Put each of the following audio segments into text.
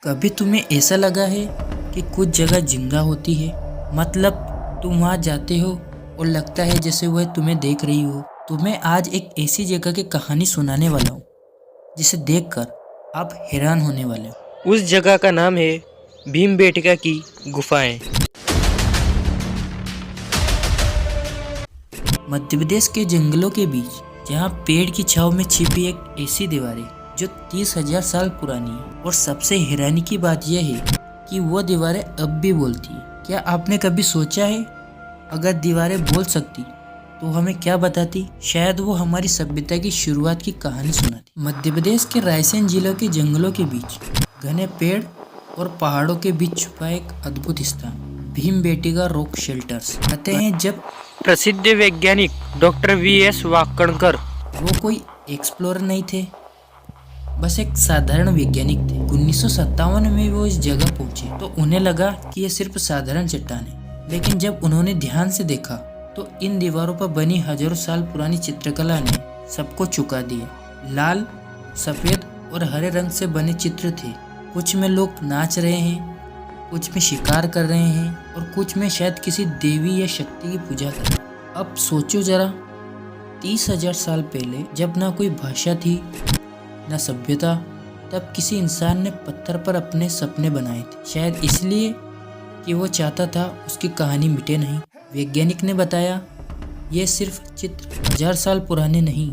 कभी तुम्हें ऐसा लगा है कि कुछ जगह जिंदा होती है? मतलब तुम वहाँ जाते हो और लगता है जैसे वह तुम्हें देख रही हो। तुम्हें आज एक ऐसी जगह की कहानी सुनाने वाला हूँ जिसे देखकर आप हैरान होने वाले हो। उस जगह का नाम है भीमबेटका की गुफाएं। मध्य प्रदेश के जंगलों के बीच जहाँ पेड़ की छाव में छिपी एक ऐसी दीवार है जो 30,000 साल पुरानी है। और सबसे हैरानी की बात यह है कि वो दीवारें अब भी बोलती है। क्या आपने कभी सोचा है अगर दीवारें बोल सकती तो हमें क्या बताती? शायद वो हमारी सभ्यता की शुरुआत की कहानी सुनाती। मध्य प्रदेश के रायसेन जिले के जंगलों के बीच घने पेड़ और पहाड़ों के बीच छुपा एक अद्भुत स्थान भीमबेटका रॉक शेल्टर्स। कहते हैं जब प्रसिद्ध वैज्ञानिक डॉक्टर वी.एस. वाकणकर वो कोई एक्सप्लोरर नहीं थे, बस एक साधारण वैज्ञानिक थे। 1957 में वो इस जगह पहुंचे तो उन्हें लगा कि यह सिर्फ साधारण चट्टान है, लेकिन जब उन्होंने ध्यान से देखा तो इन दीवारों पर बनी हजारों साल पुरानी चित्रकला ने सबको चुका दिया। लाल, सफेद और हरे रंग से बने चित्र थे। कुछ में लोग नाच रहे हैं, कुछ में शिकार कर रहे हैं और कुछ में शायद किसी देवी या शक्ति की पूजा कर रहे हैं। अब सोचो जरा, 30,000 साल पहले जब ना कोई भाषा थी न सभ्यता, तब किसी इंसान ने पत्थर पर अपने सपने बनाए थे। शायद इसलिए कि वो चाहता था उसकी कहानी मिटे नहीं। वैज्ञानिक ने बताया ये सिर्फ चित्र 1000 साल पुराने नहीं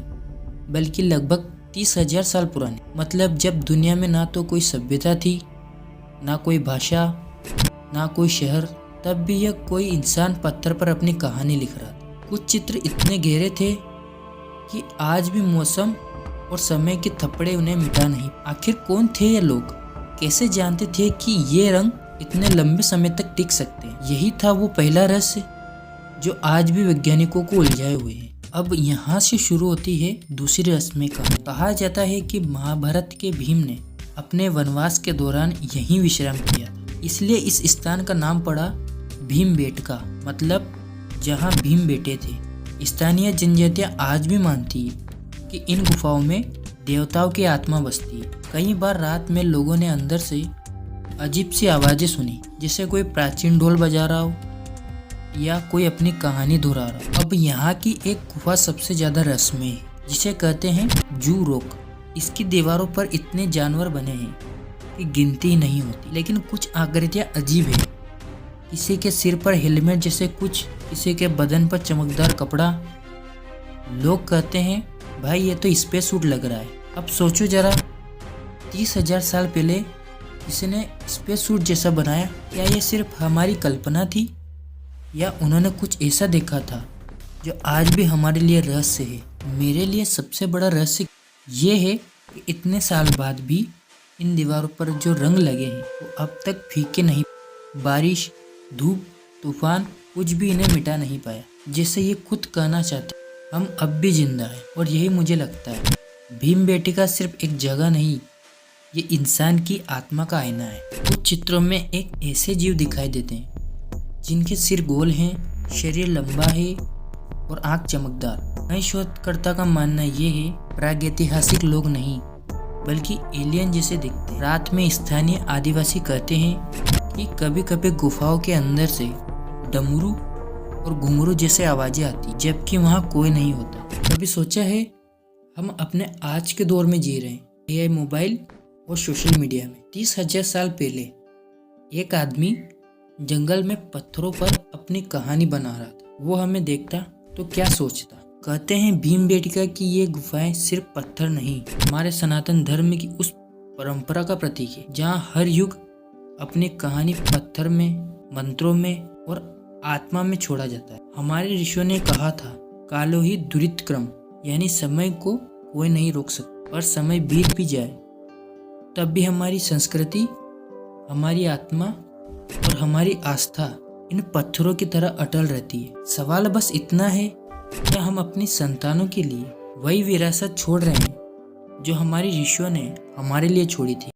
बल्कि लगभग 30,000 साल पुराने। मतलब जब दुनिया में ना तो कोई सभ्यता थी, ना कोई भाषा, ना कोई शहर, तब भी यह कोई इंसान पत्थर पर अपनी कहानी लिख रहा था। कुछ चित्र इतने गहरे थे कि आज भी मौसम और समय के थप्पड़े उन्हें मिटा नहीं। आखिर कौन थे ये लोग? कैसे जानते थे कि ये रंग इतने लंबे समय तक टिक सकते हैं? यही था वो पहला रहस्य जो आज भी वैज्ञानिकों को उलझाए हुए है। अब यहाँ से शुरू होती है दूसरी रहस्यमय कहानी। कहा जाता है कि महाभारत के भीम ने अपने वनवास के दौरान यहीं विश्राम किया, इसलिए इस स्थान का नाम पड़ा भीमबेटका, मतलब जहाँ भीम बेटे थे। स्थानीय जनजातियाँ आज भी मानती है कि इन गुफाओं में देवताओं की आत्मा बसती है। कई बार रात में लोगों ने अंदर से अजीब सी आवाजें सुनी, जैसे कोई प्राचीन ढोल बजा रहा हो या कोई अपनी कहानी दोहरा रहा हो। अब यहाँ की एक गुफा सबसे ज्यादा रहस्यमय है, जिसे कहते हैं जू रॉक। इसकी दीवारों पर इतने जानवर बने हैं कि गिनती नहीं होती, लेकिन कुछ आकृतियाँ अजीब है। किसी के सिर पर हेलमेट जैसे कुछ, किसी के बदन पर चमकदार कपड़ा। लोग कहते हैं भाई ये तो स्पेस सूट लग रहा है। अब सोचो जरा, 30,000 साल पहले किसी ने स्पेस सूट जैसा बनाया। क्या ये सिर्फ हमारी कल्पना थी या उन्होंने कुछ ऐसा देखा था जो आज भी हमारे लिए रहस्य है? मेरे लिए सबसे बड़ा रहस्य ये है कि इतने साल बाद भी इन दीवारों पर जो रंग लगे हैं वो अब तक फीके नहीं। बारिश, धूप, तूफान कुछ भी इन्हें मिटा नहीं पाया। जैसे ये खुद कहना चाहते हम अब भी जिंदा है। और यही मुझे लगता है भीमबेटका सिर्फ एक जगह नहीं, ये इंसान की आत्मा का आईना है। कुछ चित्रों में एक ऐसे जीव दिखाई देते हैं जिनके सिर गोल हैं, शरीर लंबा है और आंख चमकदार। कई शोधकर्ता का मानना ये है प्रागैतिहासिक लोग नहीं बल्कि एलियन जैसे दिखते हैं। रात में स्थानीय आदिवासी कहते हैं कि कभी कभी गुफाओं के अंदर से डमरू और घुंघरू जैसे आवाजें आती, जबकि वहाँ कोई नहीं होता। कभी सोचा है हम अपने आज के दौर में जी रहे हैं, एआई, मोबाइल और सोशल मीडिया में। 30,000 साल पहले एक आदमी जंगल में पत्थरों पर अपनी कहानी बना रहा था। वो हमें देखता तो क्या सोचता? कहते हैं भीमबेटका की ये गुफाएं सिर्फ पत्थर नहीं, हमारे सनातन धर्म की उस परंपरा का प्रतीक है जहाँ हर युग अपनी कहानी पत्थर में, मंत्रों में और आत्मा में छोड़ा जाता है। हमारे ऋषियों ने कहा था कालो ही दुरित क्रम, यानी समय को कोई नहीं रोक सकता। पर समय बीत भी जाए तब भी हमारी संस्कृति, हमारी आत्मा और हमारी आस्था इन पत्थरों की तरह अटल रहती है। सवाल बस इतना है, क्या हम अपनी संतानों के लिए वही विरासत छोड़ रहे हैं जो हमारी ऋषियों ने हमारे लिए छोड़ी थी?